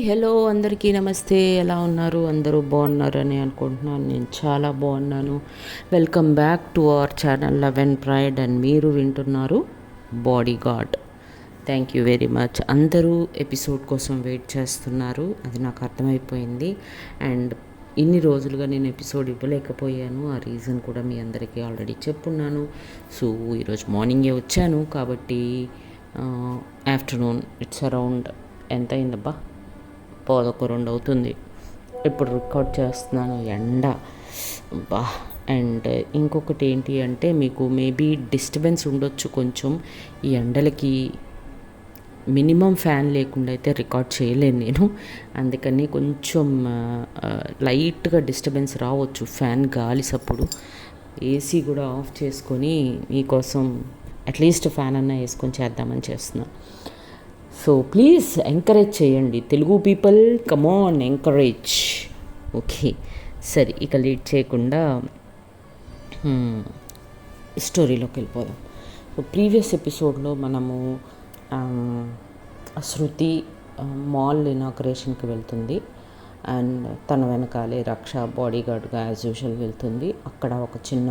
Hello అందరికీ నమస్తే. ఎలా ఉన్నారు? అందరూ బాగున్నారని అనుకుంటున్నాను. నేను చాలా బాగున్నాను. Welcome back to our channel love and pride and మీరు వింటున్నారు body guard. Thank you very much. అందరూ ఎపిసోడ్ కోసం వెయిట్ చేస్తున్నారు, అది నాకు అర్థమైపోయింది. అండ్ ఇన్ని రోజులుగా నేను ఎపిసోడ్ ఇవ్వలేకపోయాను. ఆ రీజన్ కూడా మీ అందరికీ ఆల్రెడీ చెప్పున్నాను. సో ఈరోజు మార్నింగే వచ్చాను కాబట్టి ఆఫ్టర్నూన్ ఇట్స్ అరౌండ్ ఎంత అయిందబ్బా, 11:02 అవుతుంది ఇప్పుడు రికార్డ్ చేస్తున్నాను. ఎండ బా. అండ్ ఇంకొకటి ఏంటి అంటే, మీకు మేబీ డిస్టర్బెన్స్ ఉండొచ్చు కొంచెం. ఈ ఎండలకి మినిమం ఫ్యాన్ లేకుండా అయితే రికార్డ్ చేయలేను నేను. అందుకని కొంచెం లైట్గా డిస్టర్బెన్స్ రావచ్చు ఫ్యాన్ గాలి సప్పుడు. ఏసీ కూడా ఆఫ్ చేసుకొని మీకోసం అట్లీస్ట్ ఫ్యాన్ అన్నా వేసుకొని చేద్దామని చేస్తున్నాను. సో ప్లీజ్ ఎంకరేజ్ చేయండి తెలుగు పీపుల్, కమాన్ ఎంకరేజ్. ఓకే సరే, ఇక లేట్ చేయకుండా స్టోరీలోకి వెళ్ళిపోదాం. సో ప్రీవియస్ ఎపిసోడ్లో మనము శృతి మాల్ ఇనాగ్రేషన్కి వెళ్తుంది అండ్ తన వెనకాలే రక్ష బాడీగార్డ్గా యాజ్ యూజువల్ వెళ్తుంది. అక్కడ ఒక చిన్న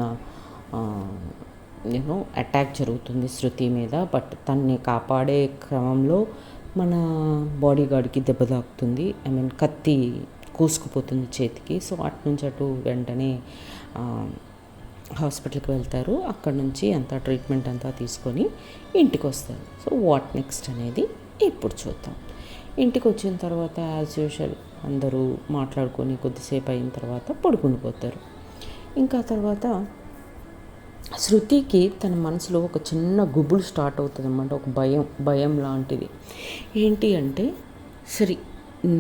అటాక్ జరుగుతుంది శృతి మీద. బట్ తన్ని కాపాడే క్రమంలో మన బాడీగార్డ్కి దెబ్బ తాకుతుంది. కత్తి కూసుకుపోతుంది చేతికి. సో అటు నుంచి అటు వెంటనే హాస్పిటల్కి వెళ్తారు. అక్కడ నుంచి అంతా ట్రీట్మెంట్ అంతా తీసుకొని ఇంటికి వస్తారు. సో వాట్ నెక్స్ట్ అనేది ఇప్పుడు చూద్దాం. ఇంటికి వచ్చిన తర్వాత యాజ్ యూజువల్ అందరూ మాట్లాడుకొని కొద్దిసేపు అయిన తర్వాత పడుకుని పోతారు. ఇంకా తర్వాత శృతికి తన మనసులో ఒక చిన్న గుబులు స్టార్ట్ అవుతుంది అన్నమాట. ఒక భయం లాంటిది. ఏంటి అంటే, సరే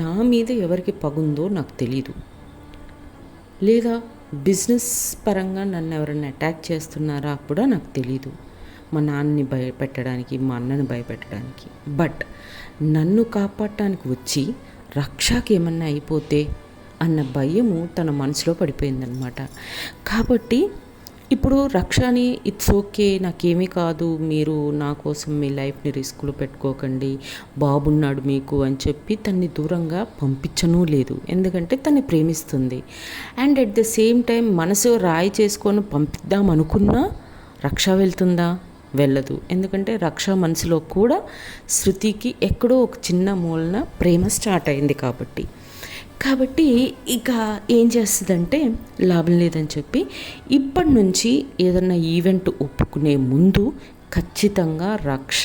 నా మీద ఎవరికి పగుందో నాకు తెలీదు, లేదా బిజినెస్ పరంగా నన్ను ఎవరైనా అటాక్ చేస్తున్నారా కూడా నాకు తెలీదు, మా నాన్నని భయపెట్టడానికి, మా అన్నని భయపెట్టడానికి. బట్ నన్ను కాపాడటానికి వచ్చి రక్షకి ఏమన్నా అయిపోతే అన్న భయము తన మనసులో పడిపోయిందనమాట. కాబట్టి ఇప్పుడు రక్షని ఇట్స్ ఓకే, నాకేమీ కాదు, మీరు నా కోసం మీ లైఫ్ని రిస్క్లో పెట్టుకోకండి, బాబున్నాడు మీకు అని చెప్పి తన్ని దూరంగా పంపించను లేదు. ఎందుకంటే తన్ని ప్రేమిస్తుంది. And at the same time మనసు రాయి చేసుకొని పంపిద్దాం అనుకున్నా రక్ష వెళ్తుందా? వెళ్ళదు. ఎందుకంటే రక్ష మనసులో కూడా శృతికి ఎక్కడో ఒక చిన్న మూలన ప్రేమ స్టార్ట్ అయింది కాబట్టి ఇక ఏం చేస్తుందంటే, లాభం లేదని చెప్పి ఇప్పటి నుంచి ఏదన్నా ఈవెంట్ ఒప్పుకునే ముందు ఖచ్చితంగా రక్ష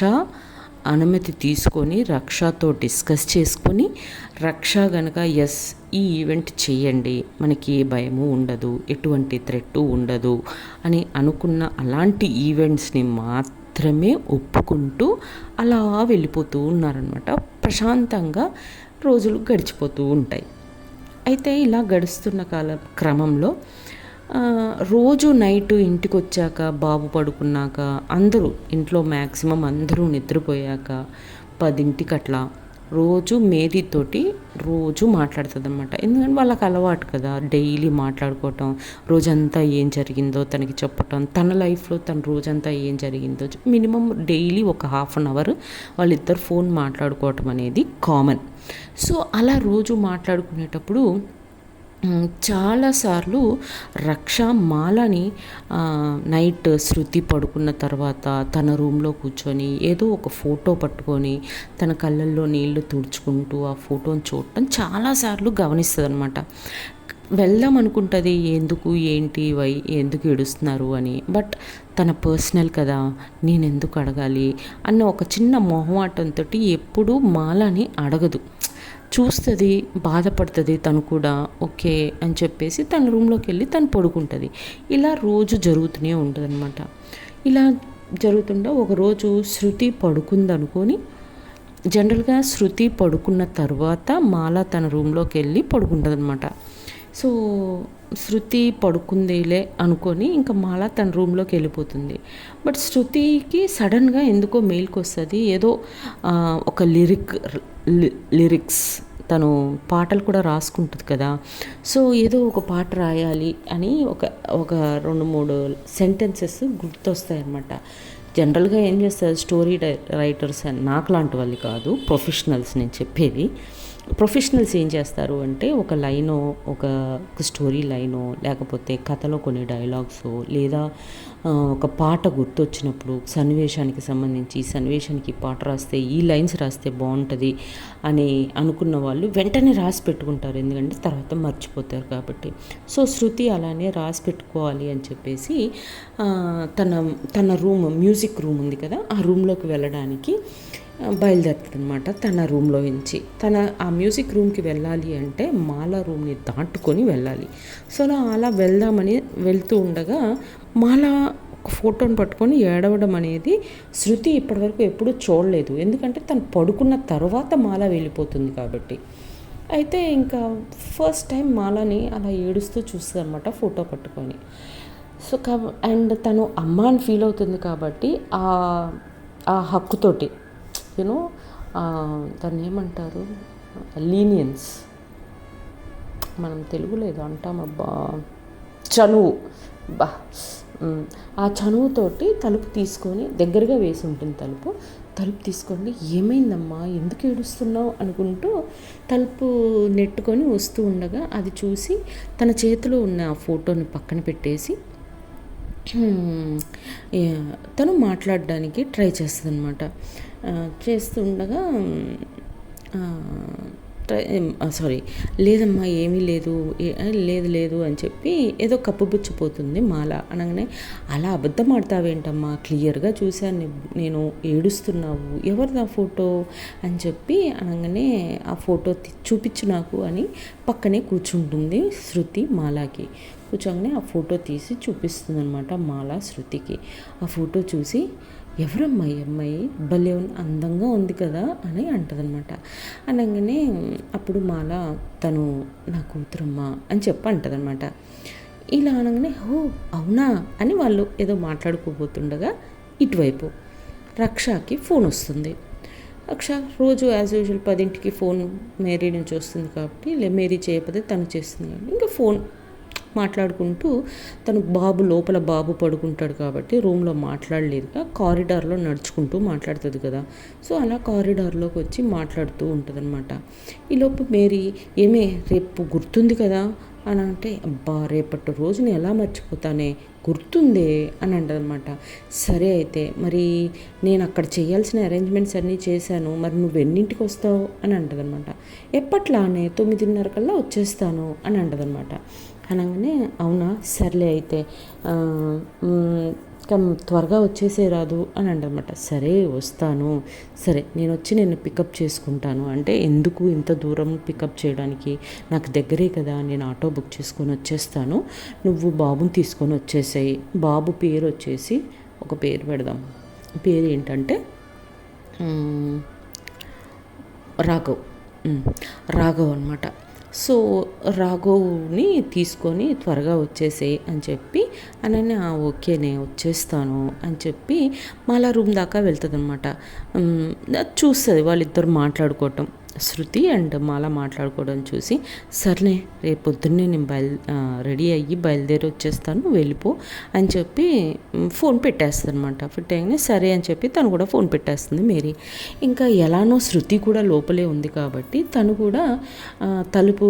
అనుమతి తీసుకొని రక్షతో డిస్కస్ చేసుకొని, రక్ష గనక ఎస్ ఈ ఈవెంట్ చేయండి, మనకి ఏ భయము ఉండదు, ఎటువంటి థ్రెట్ ఉండదు అని అనుకున్న అలాంటి ఈవెంట్స్ని మాత్రమే ఒప్పుకుంటూ అలా వెళ్ళిపోతూ ఉన్నారనమాట. ప్రశాంతంగా రోజులు గడిచిపోతూ ఉంటాయి. అయితే ఇలా గడుస్తున్న క్రమంలో రోజు నైట్ ఇంటికి వచ్చాక, బాబు పడుకున్నాక, అందరూ ఇంట్లో మ్యాక్సిమం అందరూ నిద్రపోయాక 10 అట్లా రోజు మేరీతోటి రోజు మాట్లాడుతుంది అనమాట. ఎందుకంటే వాళ్ళకి అలవాటు కదా డైలీ మాట్లాడుకోవటం, రోజంతా ఏం జరిగిందో తనకి చెప్పటం, తన లైఫ్లో తన రోజంతా ఏం జరిగిందో మినిమం డైలీ ఒక ½ అన్ అవర్ వాళ్ళిద్దరు ఫోన్ మాట్లాడుకోవటం అనేది కామన్. సో అలా రోజు మాట్లాడుకునేటప్పుడు చాలాసార్లు రక్ష మాలని నైట్ శృతి పడుకున్న తర్వాత తన రూమ్లో కూర్చొని ఏదో ఒక ఫోటో పట్టుకొని తన కళ్ళల్లో నీళ్లు తుడుచుకుంటూ ఆ ఫోటోని చూడటం చాలాసార్లు గమనిస్తుంది అనమాట. వెళ్దాం అనుకుంటుంది, ఎందుకు ఏంటి ఎందుకు ఏడుస్తున్నారు అని. బట్ తన పర్సనల్ కదా, నేను ఎందుకు అడగాలి అన్న ఒక చిన్న మొహమాటంతో ఎప్పుడూ మాలని అడగదు. చూస్తుంది, బాధపడుతుంది తను కూడా. ఓకే అని చెప్పేసి తన రూమ్లోకి వెళ్ళి తను పడుకుంటుంది. ఇలా రోజు జరుగుతూనే ఉంటుంది అనమాట. ఇలా జరుగుతుంటే ఒకరోజు శృతి పడుకుందనుకొని, జనరల్గా శృతి పడుకున్న తర్వాత మాల తన రూమ్లోకి వెళ్ళి పడుకుంటుంది అనమాట. సో శృతి పడుకుందేలే అనుకొని ఇంకా మాల తన రూమ్లోకి వెళ్ళిపోతుంది. బట్ శృతికి సడన్గా ఎందుకో మెయిల్కి వస్తుంది, ఏదో ఒక లిరిక్స్ తను పాటలు కూడా రాసుకుంటుంది కదా. సో ఏదో ఒక పాట రాయాలి అని ఒక 2-3 సెంటెన్సెస్ గుర్తొస్తాయి అన్నమాట. జనరల్గా ఏం చేస్తారు స్టోరీ రైటర్స్ అని, నాకు లాంటి వాళ్ళు కాదు, ప్రొఫెషనల్స్ నేను చెప్పేది. ప్రొఫెషనల్స్ ఏం చేస్తారు అంటే ఒక లైనో ఒక స్టోరీ లైనో లేకపోతే కథలో కొన్ని డైలాగ్సో లేదా ఒక పాట గుర్తొచ్చినప్పుడు సన్నివేశానికి సంబంధించి ఈ సన్నివేశానికి పాట రాస్తే ఈ లైన్స్ రాస్తే బాగుంటుంది అని అనుకున్న వాళ్ళు వెంటనే రాసి పెట్టుకుంటారు, ఎందుకంటే తర్వాత మర్చిపోతారు కాబట్టి. సో శృతి అలానే రాసి పెట్టుకోవాలి అని చెప్పేసి తన తన మ్యూజిక్ రూమ్ ఉంది కదా, ఆ రూమ్లోకి వెళ్ళడానికి బయలుదేరుతుంది అనమాట. తన రూమ్లో నుంచి ఆ మ్యూజిక్ రూమ్కి వెళ్ళాలి అంటే మాల రూమ్ని దాటుకొని వెళ్ళాలి. సో అలా వెళ్దామని వెళ్తూ ఉండగా మాల ఒక ఫోటోని పట్టుకొని ఏడవడం అనేది శృతి ఇప్పటివరకు ఎప్పుడూ చూడలేదు, ఎందుకంటే తను పడుకున్న తర్వాత మాల వెళ్ళిపోతుంది కాబట్టి. అయితే ఇంకా ఫస్ట్ టైం మాలని అలా ఏడుస్తూ చూస్తుంది అనమాట ఫోటో పట్టుకొని. సో అండ్ తను అమ్మ అని ఫీల్ అవుతుంది కాబట్టి ఆ హక్కుతోటి యూనో దాన్ని ఏమంటారు, లీనియన్స్, మనం తెలుగులో ఏదో అంటామబ్బా, చనువు, బా ఆ చనువుతోటి తలుపు తీసుకొని దగ్గరగా వేసి ఉంటుంది తలుపు తీసుకొని ఏమైందమ్మా ఎందుకు ఏడుస్తున్నావు అనుకుంటూ తలుపు నెట్టుకొని వస్తూ ఉండగా అది చూసి తన చేతిలో ఉన్న ఆ ఫోటోని పక్కన పెట్టేసి తను మాట్లాడడానికి ట్రై చేస్తుంది అనమాట. చేస్తుండగా లేదమ్మా ఏమీ లేదు లేదు అని చెప్పి ఏదో కప్పుపుచ్చిపోతుంది మాల. అనగానే అలా అబద్ధం ఆడతావేంటమ్మా, క్లియర్గా చూశాను నేను ఏడుస్తున్నావు, ఎవరిది ఆ ఫోటో అని చెప్పి అనగానే ఆ ఫోటో చూపించు నాకు అని పక్కనే కూర్చుంటుంది శృతి మాలకి. కూర్చోగానే ఆ ఫోటో తీసి చూపిస్తుంది అనమాట మాల శృతికి. ఆ ఫోటో చూసి ఎవరమ్మా ఈ అమ్మాయి, భలే అందంగా ఉంది కదా అని అంటదనమాట. అనగానే అప్పుడు మాల తను నా కూతురమ్మా అని చెప్పి అంటదనమాట. ఇలా అనగానే ఓ అవునా అని వాళ్ళు ఏదో మాట్లాడుకోబోతుండగా ఇటువైపు రక్షకి ఫోన్ వస్తుంది. రక్ష రోజు యాజ్ యూజువల్ 10ంటికి ఫోన్ మేరీ నుంచి వస్తుంది కాబట్టి మేరీ చేయకపోతే తను చేస్తుంది కాబట్టి ఇంకా ఫోన్ మాట్లాడుకుంటూ తను లోపల బాబు పడుకుంటాడు కాబట్టి రూమ్లో మాట్లాడలేదుగా కారిడార్లో నడుచుకుంటూ మాట్లాడుతుంది కదా. సో అలా కారిడార్లోకి వచ్చి మాట్లాడుతూ ఉంటుంది అనమాట. ఈలోపు మేరీ ఏమే రేపు గుర్తుంది కదా అని అంటే, అబ్బా రేపటి రోజుని ఎలా మర్చిపోతానే, గుర్తుందే అని అంటదనమాట. సరే అయితే మరి నేను అక్కడ చేయాల్సిన అరేంజ్మెంట్స్ అన్నీ చేశాను, మరి నువ్వు ఎన్నింటికి వస్తావు అని అంటదనమాట. ఎప్పట్లానే 9:30 కల్లా వచ్చేస్తాను అని అంటదనమాట. అనగానే అవునా సర్లే అయితే త్వరగా వచ్చేసే రాదు అని అంటనమాట. సరే వస్తాను, సరే నేను వచ్చి నేను పికప్ చేసుకుంటాను అంటే, ఎందుకు ఇంత దూరం పికప్ చేయడానికి, నాకు దగ్గరే కదా, నేను ఆటో బుక్ చేసుకొని వచ్చేస్తాను, నువ్వు బాబుని తీసుకొని వచ్చేసాయి. బాబు పేరు వచ్చేసి ఒక పేరు పెడదాం, పేరు ఏంటంటే రాఘవ్ అనమాట. సో రాఘవ్ని తీసుకొని త్వరగా వచ్చేసేయి అని చెప్పి అనని ఓకేనే వచ్చేస్తాను అని చెప్పి మాలా రూమ్ దాకా వెళ్తుంది అనమాట. చూస్తుంది వాళ్ళిద్దరు మాట్లాడుకోవటం, శృతి అండ్ మాల మాట్లాడుకోవడం చూసి సర్లే రేపు పొద్దున్నే నేను రెడీ అయ్యి బయలుదేరి వచ్చేస్తాను, వెళ్ళిపో అని చెప్పి ఫోన్ పెట్టేస్తుంది అనమాట. పెట్టగానే సరే అని చెప్పి తను కూడా ఫోన్ పెట్టేస్తుంది మేరీ. ఇంకా ఎలానో శృతి కూడా లోపలే ఉంది కాబట్టి తను కూడా తలుపు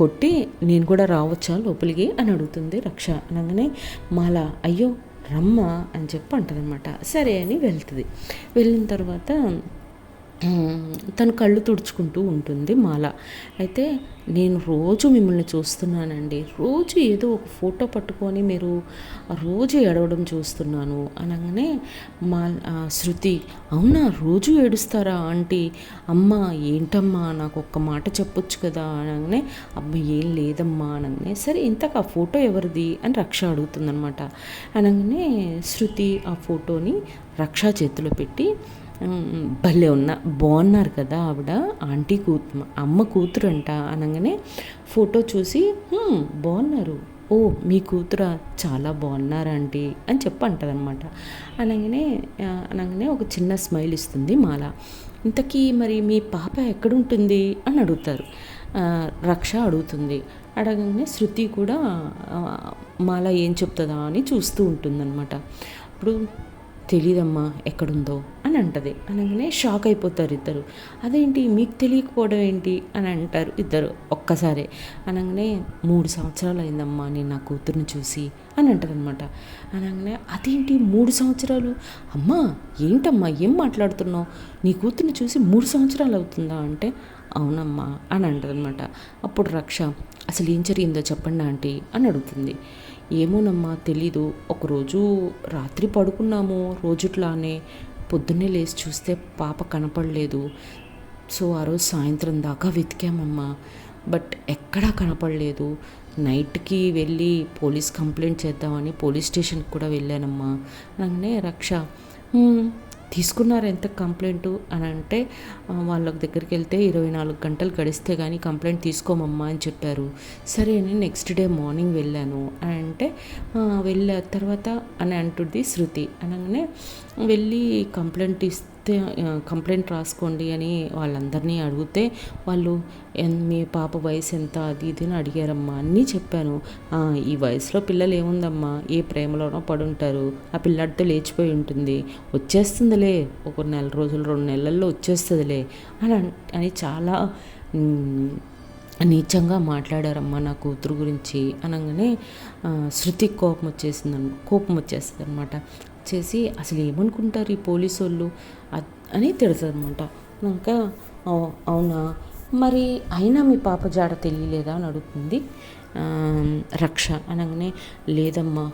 కొట్టి నేను కూడా రావచ్చా లోపలికి అని అడుగుతుంది రక్ష. అనగానే మాల అయ్యో రమ్మ అని చెప్పి అంటుంది అనమాట. సరే అని వెళ్తుంది. వెళ్ళిన తర్వాత తను కళ్ళు తుడుచుకుంటూ ఉంటుంది మాల. అయితే నేను రోజు మిమ్మల్ని చూస్తున్నానండి, రోజు ఏదో ఒక ఫోటో పట్టుకొని మీరు రోజు ఏడవడం చూస్తున్నాను అనగానే శృతి అవునా రోజు ఏడుస్తారా ఆంటీ, అమ్మ ఏంటమ్మా నాకు ఒక్క మాట చెప్పొచ్చు కదా అనగానే అమ్మ ఏం లేదమ్మా అనగానే సరే ఇంతకు ఆ ఫోటో ఎవరిది అని రక్ష అడుగుతుందనమాట. అనగానే శృతి ఆ ఫోటోని రక్ష చేతిలో పెట్టి భలే బాగున్నారు కదా ఆవిడ, ఆంటీ అమ్మ కూతురు అంట అనగానే ఫోటో చూసి బాగున్నారు, ఓ మీ కూతురా, చాలా బాగున్నారు ఆంటీ అని చెప్పి అంటదనమాట. అనగానే ఒక చిన్న స్మైల్ ఇస్తుంది మాల. ఇంతకీ మరి మీ పాప ఎక్కడుంటుంది అని అడుగుతారు, రక్ష అడుగుతుంది. అడగగానే శృతి కూడా మాల ఏం చెప్తుందా అని చూస్తూ ఉంటుందన్నమాట. అప్పుడు తెలీదమ్మా ఎక్కడుందో అని అంటది. అనగానే షాక్ అయిపోతారు ఇద్దరు. అదేంటి మీకు తెలియకపోవడం ఏంటి అని అంటారు ఇద్దరు ఒక్కసారే. అనగానే 3 సంవత్సరాలు అయిందమ్మా నేను నా కూతుర్ని చూసి అని అంటదనమాట. అనగానే అదేంటి 3 సంవత్సరాలు? అమ్మా ఏంటమ్మా ఏం మాట్లాడుతున్నావు? నీ కూతుర్ని చూసి 3 సంవత్సరాలు అవుతుందా అంటే అవునమ్మా అని అంటదనమాట. అప్పుడు రక్ష అసలు ఏం జరిగిందో చెప్పండి ఆంటీ అని అడుగుతుంది. ఏమోనమ్మా తెలీదు, ఒకరోజు రాత్రి పడుకున్నాము రోజుట్లానే, పొద్దున్నే లేచి చూస్తే పాప కనపడలేదు. సో ఆ రోజు సాయంత్రం దాకా వెతికామమ్మా, బట్ ఎక్కడా కనపడలేదు. నైట్కి వెళ్ళి పోలీస్ కంప్లైంట్ చేద్దామని పోలీస్ స్టేషన్కి కూడా వెళ్ళానమ్మా అనగానే రక్ష తీసుకున్నారు ఎంత కంప్లైంటు అని అంటే వాళ్ళ దగ్గరికి వెళ్తే 24 గంటలు గడిస్తే కానీ కంప్లైంట్ తీసుకోమమ్మా అని చెప్పారు. సరే అని నెక్స్ట్ డే మార్నింగ్ వెళ్ళాను అని అంటే వెళ్ళా తర్వాత అని అంటుంది శృతి. అనగానే వెళ్ళి కంప్లైంట్ రాసుకోండి అని వాళ్ళందరినీ అడిగితే వాళ్ళు మీ పాప వయసు ఎంత అది ఇది అని అడిగారమ్మా. అన్నీ చెప్పాను. ఈ వయసులో పిల్లలు ఏముందమ్మా, ఏ ప్రేమలోనో పడుంటారు, ఆ పిల్లాడితో లేచిపోయి ఉంటుంది, వచ్చేస్తుందిలే ఒక నెల రోజులు 2 నెలల్లో వచ్చేస్తుందిలే అని చాలా నీచంగా మాట్లాడారమ్మా నా కూతురు గురించి అనగానే శృతికి కోపం వచ్చేస్తుంది అనమాట. చేసి అసలు ఏమనుకుంటారు ఈ పోలీసు వాళ్ళు అని తిడతారనమాట. ఇంకా అవునా మరి అయినా మీ పాప జాడ తెలియలేదా అని అడుగుతుంది రక్ష. అనగానే లేదమ్మా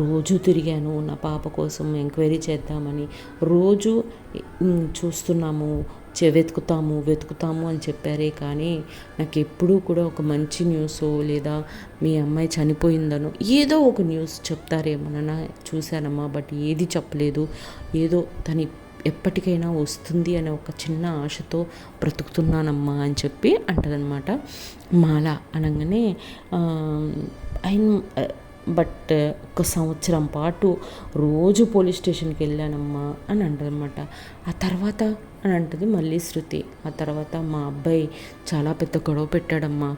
రోజు తిరిగాను నా పాప కోసం ఎంక్వైరీ చేద్దామని, రోజు చూస్తున్నాము వెతుకుతాము అని చెప్పారే కానీ నాకు ఎప్పుడూ కూడా ఒక మంచి న్యూసో లేదా మీ అమ్మాయి చనిపోయిందనో ఏదో ఒక న్యూస్ చెప్తారేమోనన్నా చూశానమ్మా, బట్ ఏది చెప్పలేదు. ఏదో తను ఎప్పటికైనా వస్తుంది అనే ఒక చిన్న ఆశతో బ్రతుకుతున్నానమ్మా అని చెప్పి అంటదనమాట మాల. అనగానే బట్ 1 సంవత్సరం పాటు రోజు పోలీస్ స్టేషన్కి వెళ్ళానమ్మా అని అంటదనమాట. ఆ తర్వాత అని అంటది మళ్ళీ శృతి. ఆ తర్వాత మా అబ్బాయి చాలా పెద్ద గొడవ పెట్టాడమ్మా,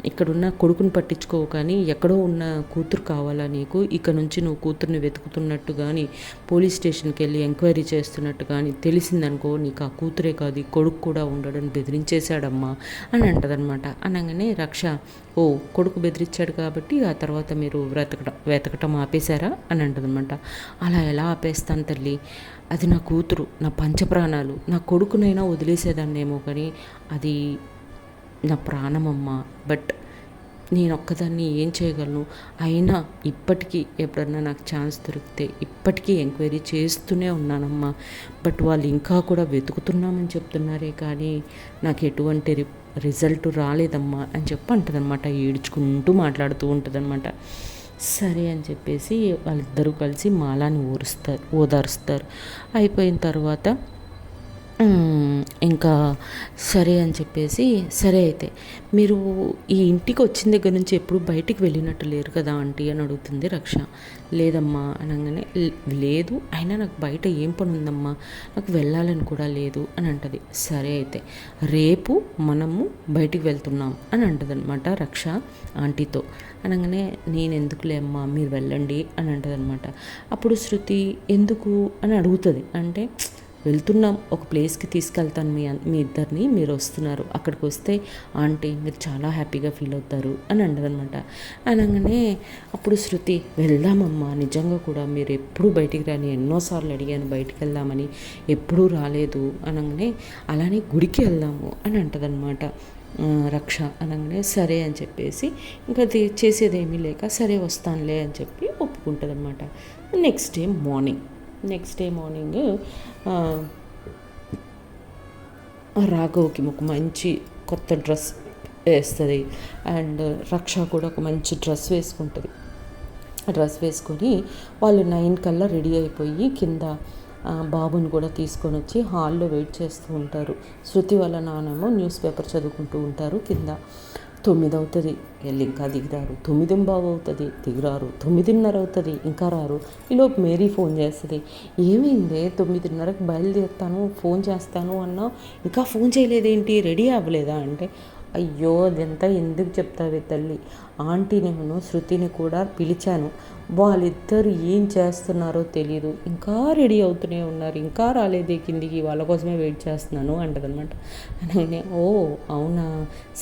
ఇక్కడున్న కొడుకుని పట్టించుకోవు కానీ ఎక్కడో ఉన్న కూతురు కావాలా నీకు, ఇక నుంచి నువ్వు కూతుర్ని వెతుకుతున్నట్టు కానీ పోలీస్ స్టేషన్కి వెళ్ళి ఎంక్వైరీ చేస్తున్నట్టు కానీ తెలిసిందనుకో నీకు ఆ కూతురే కాదు కొడుకు కూడా ఉండడని బెదిరించేశాడమ్మా అని అంటదనమాట. అనగానే రక్ష కొడుకు బెదిరించాడు కాబట్టి ఆ తర్వాత మీరు వెతకటం ఆపేశారా అని అంటదనమాట. అలా ఎలా ఆపేస్తాను తల్లి, అది నా కూతురు, నా పంచప్రాణాలు, నా కొడుకునైనా వదిలేసేదాన్నేమో కానీ అది నా ప్రాణమమ్మ, బట్ నేను ఒక్కదాన్ని ఏం చేయగలను. అయినా ఇప్పటికీ ఎప్పుడన్నా నాకు ఛాన్స్ దొరికితే ఇప్పటికీ ఎంక్వైరీ చేస్తూనే ఉన్నానమ్మా, బట్ వాళ్ళు ఇంకా కూడా వెతుకుతున్నామని చెప్తున్నారే కానీ నాకు ఎటువంటి రిజల్ట్ రాలేదమ్మా అని చెప్పి అంటదనమాట. ఏడ్చుకుంటూ మాట్లాడుతూ ఉంటుందన్నమాట. సరే అని చెప్పేసి వాళ్ళిద్దరూ కలిసి మాలాని ఓదారుస్తారు. అయిపోయిన తర్వాత ఇంకా సరే అని చెప్పేసి సరే అయితే మీరు ఈ ఇంటికి వచ్చిన దగ్గర నుంచి ఎప్పుడు బయటికి వెళ్ళినట్టు లేరు కదా ఆంటీ అని అడుగుతుంది రక్ష. లేదమ్మా అనగానే లేదు అయినా నాకు బయట ఏం పని ఉందమ్మా, నాకు వెళ్ళాలని కూడా లేదు అని అంటది. సరే అయితే రేపు మనము బయటికి వెళ్తున్నాం అని అంటదనమాట రక్ష ఆంటీతో. అనగానే నేను ఎందుకులే అమ్మా మీరు వెళ్ళండి అని అంటదనమాట. అప్పుడు శృతి ఎందుకు అని అడుగుతుంది. అంటే వెళ్తున్నాం, ఒక ప్లేస్కి తీసుకెళ్తాను మీ ఇద్దరిని, మీరు వస్తున్నారు, అక్కడికి వస్తే ఆంటీ మీరు చాలా హ్యాపీగా ఫీల్ అవుతారు అని అంటదనమాట. అనగానే అప్పుడు శృతి వెళ్దామమ్మా నిజంగా కూడా మీరు ఎప్పుడూ బయటికి రాని, ఎన్నోసార్లు అడిగాను బయటికి వెళ్దామని ఎప్పుడూ రాలేదు అనగానే అలానే గుడికి వెళ్దాము అని అంటదనమాట రక్ష. అనగానే సరే అని చెప్పేసి ఇంకా చేసేదేమీ లేక సరే వస్తానులే అని చెప్పి ఒప్పుకుంటుంది అనమాట. నెక్స్ట్ డే మార్నింగ్ రాఘవ్కి ఒక మంచి కొత్త డ్రెస్ వేస్తుంది అండ్ రక్ష కూడా ఒక మంచి డ్రెస్ వేసుకుంటుంది. డ్రెస్ వేసుకొని వాళ్ళు 9 కల్లా రెడీ అయిపోయి కింద బాబుని కూడా తీసుకొని వచ్చి హాల్లో వెయిట్ చేస్తూ ఉంటారు. శృతి వాళ్ళ నాన్నమో న్యూస్ పేపర్ చదువుకుంటూ ఉంటారు. కింద 9 అవుతుంది, వెళ్ళి ఇంకా దిగుతారు. 9:15 అవుతుంది, దిగురారు. 9:30 అవుతుంది, ఇంకా రారు. ఈలోపు మేరీ ఫోన్ చేస్తుంది. ఏమైంది 9:30కి బయలుదేరుతాను ఫోన్ చేస్తాను అన్నా ఇంకా ఫోన్ చేయలేదేంటి, రెడీ అవ్వలేదా అంటే అయ్యో అదంతా ఎందుకు చెప్తావే తల్లి, ఆంటీని శృతిని కూడా పిలిచాను, వాళ్ళిద్దరు ఏం చేస్తున్నారో తెలియదు, ఇంకా రెడీ అవుతూనే ఉన్నారు, ఇంకా రాలేదే కిందికి, వాళ్ళ కోసమే వెయిట్ చేస్తున్నాను అంటదనమాట. అనగానే ఓ అవునా,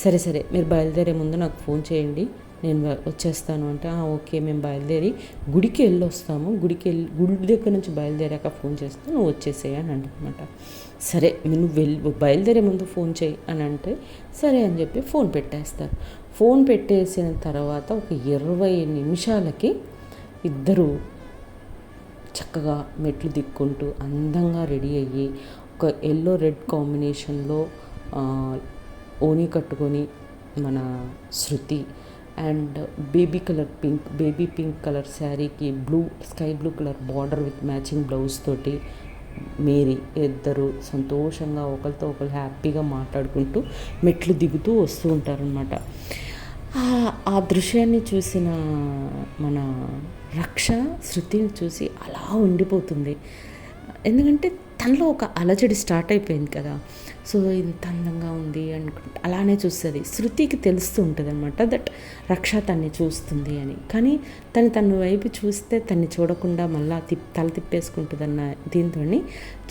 సరే సరే మీరు బయలుదేరే ముందు నాకు ఫోన్ చేయండి, నేను వచ్చేస్తాను అంటే ఓకే మేము బయలుదేరి గుడికి వెళ్ళి వస్తాము, గుడి దగ్గర నుంచి బయలుదేరాక ఫోన్ చేస్తాను, నువ్వు వచ్చేసేయి అని అంటనమాట. సరే నువ్వు బయలుదేరే ముందు ఫోన్ చేయి అని అంటే సరే అని చెప్పి ఫోన్ పెట్టేస్తారు. ఫోన్ పెట్టేసిన తర్వాత ఒక 20 నిమిషాలకి ఇద్దరు చక్కగా మెట్లు దిక్కుంటూ అందంగా రెడీ అయ్యి ఒక ఎల్లో రెడ్ కాంబినేషన్లో ఓనీ కట్టుకొని మన శృతి అండ్ బేబీ పింక్ కలర్ శారీకి sky blue colour border with matching blouse తోటి మేరీ ఇద్దరు సంతోషంగా ఒకరితో ఒకరు హ్యాపీగా మాట్లాడుకుంటూ మెట్లు దిగుతూ వస్తూ ఉంటారనమాట. ఆ దృశ్యాన్ని చూసిన మన రక్ష శృతిని చూసి అలా ఉండిపోతుంది. ఎందుకంటే తనలో ఒక అలజడి స్టార్ట్ అయిపోయింది కదా, సో ఇంత అందంగా ఉంది అనుకుంటే అలానే చూస్తుంది. శృతికి తెలుస్తూ ఉంటుంది అనమాట దట్ రక్ష తన్ని చూస్తుంది అని. కానీ తన వైపు చూస్తే తన్ని చూడకుండా మళ్ళీ తల తిప్పేసుకుంటుందన్న దీంతో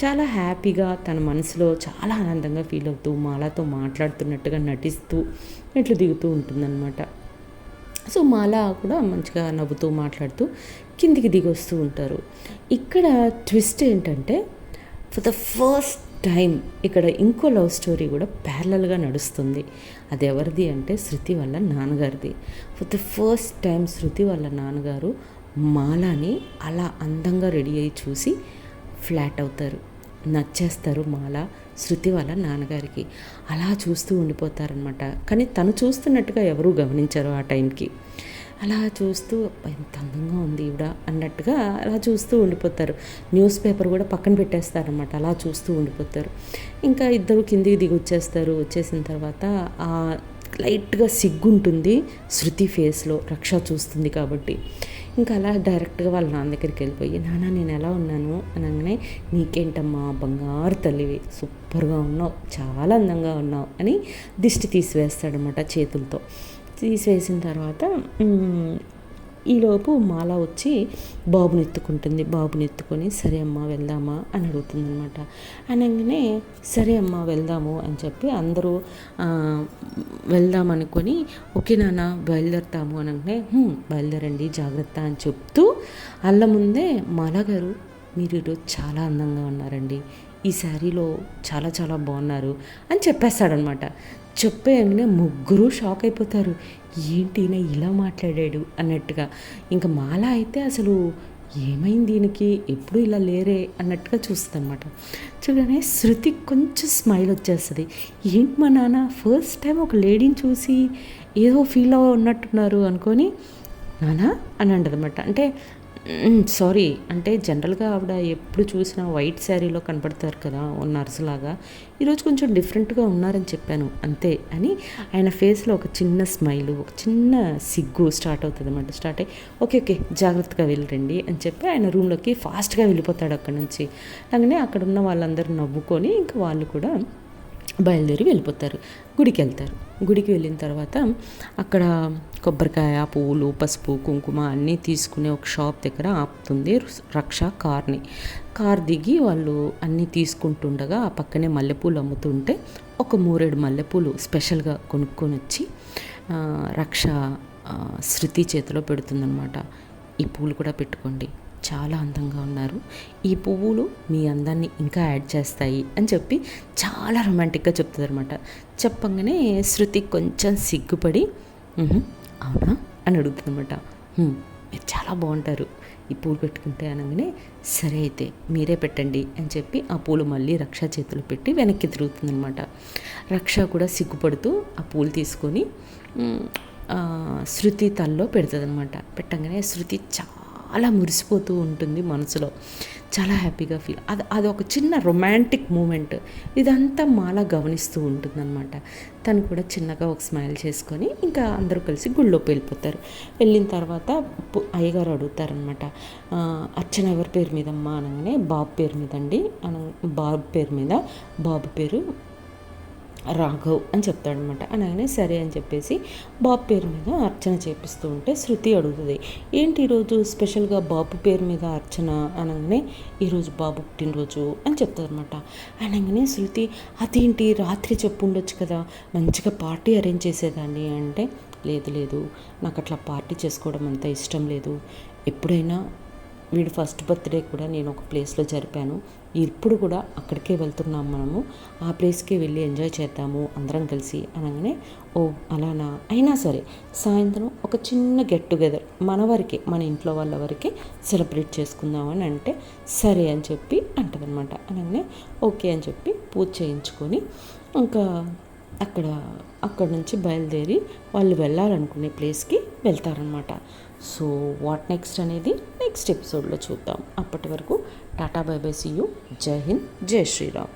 చాలా హ్యాపీగా తన మనసులో చాలా ఆనందంగా ఫీల్ అవుతూ మాలతో మాట్లాడుతున్నట్టుగా నటిస్తూ ఇట్లు దిగుతూ ఉంటుందన్నమాట. సో మాల కూడా మంచిగా నవ్వుతూ మాట్లాడుతూ కిందికి దిగి వస్తూ ఉంటారు. ఇక్కడ ట్విస్ట్ ఏంటంటే ఫర్ ద ఫస్ట్ టైం ఇక్కడ ఇంకో లవ్ స్టోరీ కూడా ప్యారలల్గా నడుస్తుంది. అది ఎవరిది అంటే శృతి వాళ్ళ నాన్నగారిది. ఫర్ ద ఫస్ట్ టైం శృతి వాళ్ళ నాన్నగారు మాలాని అలా అందంగా రెడీ అయ్యి చూసి ఫ్లాట్ అవుతారు, నచ్చేస్తారు మాల శృతి వాళ్ళ నాన్నగారికి. అలా చూస్తూ ఉండిపోతారనమాట. కానీ తను చూస్తున్నట్టుగా ఎవరూ గమనించరు ఆ టైంకి. అలా చూస్తూ ఎంత అందంగా ఉంది ఈవిడ అన్నట్టుగా అలా చూస్తూ ఉండిపోతారు. న్యూస్ పేపర్ కూడా పక్కన పెట్టేస్తారనమాట, అలా చూస్తూ ఉండిపోతారు. ఇంకా ఇద్దరు కిందికి దిగి వచ్చేసిన తర్వాత లైట్గా సిగ్గుంటుంది శృతి ఫేస్లో, రక్ష చూస్తుంది కాబట్టి. ఇంకా అలా డైరెక్ట్గా వాళ్ళ నాన్న దగ్గరికి వెళ్ళిపోయి నాన్న నేను ఎలా ఉన్నాను అనగానే నీకేంటమ్మా బంగారు తల్లివి, సూపర్గా ఉన్నావు, చాలా అందంగా ఉన్నావు అని దిష్టి తీసివేస్తాడనమాట చేతులతో. తీసివేసిన తర్వాత ఈలోపు మాల వచ్చి బాబుని ఎత్తుకొని సరే అమ్మ వెళ్దామా అని అడుగుతుందనమాట. అనగానే సరే అమ్మ వెళ్దాము అని చెప్పి అందరూ వెళ్దామనుకొని ఓకే నాన్న బయలుదేరుతాము అనగానే బయలుదేరండి జాగ్రత్త అని చెప్తూ అల్ల ముందే మాల గారు మీరు ఈరోజు చాలా అందంగా ఉన్నారండి, ఈ శారీలో చాలా చాలా బాగున్నారు అని చెప్పేస్తాడనమాట. చెప్పేయగానే ముగ్గురు షాక్ అయిపోతారు, ఏంటి ఇలా మాట్లాడాడు అన్నట్టుగా. ఇంకా మాల అయితే అసలు ఏమైంది దీనికి, ఎప్పుడు ఇలా లేరే అన్నట్టుగా చూస్తుంది అనమాట. చూడగానే శృతి కొంచెం స్మైల్ వచ్చేస్తుంది. ఏంటి మా నాన్న ఫస్ట్ టైం ఒక లేడీని చూసి ఏదో ఫీల్ ఉన్నట్టున్నారు అనుకొని నానా అని అంటదన్నమాట. అంటే సారీ అంటే జనరల్గా ఆవిడ ఎప్పుడు చూసినా వైట్ శారీలో కనపడతారు కదా నర్సులాగా, ఈరోజు కొంచెం డిఫరెంట్గా ఉన్నారని చెప్పాను అంతే అని ఆయన ఫేస్లో ఒక చిన్న స్మైలు, ఒక చిన్న సిగ్గు స్టార్ట్ అవుతుంది అనమాట. స్టార్ట్ అయ్యి ఓకే జాగ్రత్తగా వెళ్ళరండి అని చెప్పి ఆయన రూమ్లోకి ఫాస్ట్గా వెళ్ళిపోతాడు అక్కడి నుంచి. అలాగనే అక్కడ ఉన్న వాళ్ళందరూ నవ్వుకొని ఇంకా వాళ్ళు కూడా బయలుదేరి వెళ్ళిపోతారు. గుడికి వెళ్ళిన తర్వాత అక్కడ కొబ్బరికాయ, పువ్వులు, పసుపు, కుంకుమ అన్నీ తీసుకునే ఒక షాప్ దగ్గర ఆపుతుంది రక్ష కార్ దిగి వాళ్ళు అన్నీ తీసుకుంటుండగా ఆ పక్కనే మల్లెపూలు అమ్ముతుంటే ఒక 3 మల్లెపూలు స్పెషల్గా కొనుక్కొని వచ్చి రక్ష శృతి చేతిలో పెడుతుందన్నమాట. ఈ పూలు కూడా పెట్టుకోండి, చాలా అందంగా ఉన్నారు, ఈ పువ్వులు మీ అందాన్ని ఇంకా యాడ్ చేస్తాయి అని చెప్పి చాలా రొమాంటిక్గా చెప్తుంది అనమాట. చెప్పంగానే శృతి కొంచెం సిగ్గుపడి అవునా అని అడుగుతుంది అనమాట. మీరు చాలా బాగుంటారు ఈ పూలు పెట్టుకుంటే అనగానే సరే అయితే మీరే పెట్టండి అని చెప్పి ఆ పూలు మళ్ళీ రక్ష చేతులు పెట్టి వెనక్కి తిరుగుతుందనమాట. రక్ష కూడా సిగ్గుపడుతూ ఆ పూలు తీసుకొని శృతి తల్లో పెడుతుంది అనమాట. పెట్టంగానే శృతి చాలా మురిసిపోతూ ఉంటుంది మనసులో, చాలా హ్యాపీగా ఫీల్. అది ఒక చిన్న రొమాంటిక్ మూమెంట్. ఇదంతా మాల గమనిస్తూ ఉంటుందన్నమాట. తను కూడా చిన్నగా ఒక స్మైల్ చేసుకొని ఇంకా అందరూ కలిసి గుళ్ళోకి వెళ్ళిపోతారు. వెళ్ళిన తర్వాత అయ్యగారు అడుగుతారనమాట, అర్చన ఎవరి పేరు మీదమ్మా అనగానే బాబు పేరు మీద అండి బాబు పేరు మీద. బాబు పేరు రాఘవ్ అని చెప్తాడనమాట. అనగానే సరే అని చెప్పేసి బాబు పేరు మీద అర్చన చేపిస్తూ ఉంటే శృతి అడుగుతుంది, ఏంటి ఈరోజు స్పెషల్గా బాబు పేరు మీద అర్చన అనగానే, ఈరోజు బాబు పుట్టినరోజు అని చెప్తారనమాట. అనగానే శృతి, అదేంటి రాత్రి చెప్పు ఉండొచ్చు కదా, మంచిగా పార్టీ అరేంజ్ చేసేదాన్ని అంటే, లేదు లేదు నాకు అట్లా పార్టీ చేసుకోవడం అంత ఇష్టం లేదు, ఎప్పుడైనా వీడు ఫస్ట్ బర్త్డే కూడా నేను ఒక ప్లేస్లో జరిపాను, ఇప్పుడు కూడా అక్కడికే వెళ్తున్నాం, మనము ఆ ప్లేస్కే వెళ్ళి ఎంజాయ్ చేద్దాము అందరం కలిసి అనగానే, ఓ అలానా, అయినా సరే సాయంత్రం ఒక చిన్న గెట్ టుగెదర్ మన వరకే, మన ఇంట్లో వాళ్ళ వరకే సెలబ్రేట్ చేసుకుందామని అంటే, సరే అని చెప్పి అంటదనమాట. అనగానే ఓకే అని చెప్పి పూజ చేయించుకొని ఇంకా అక్కడ నుంచి బయలుదేరి వాళ్ళు వెళ్ళాలనుకునే ప్లేస్కి వెళ్తారనమాట. సో వాట్ నెక్స్ట్ అనేది నెక్స్ట్ ఎపిసోడ్లో చూద్దాం. అప్పటి వరకు tata bye bye, see you, జై హింద్, జై శ్రీరామ్.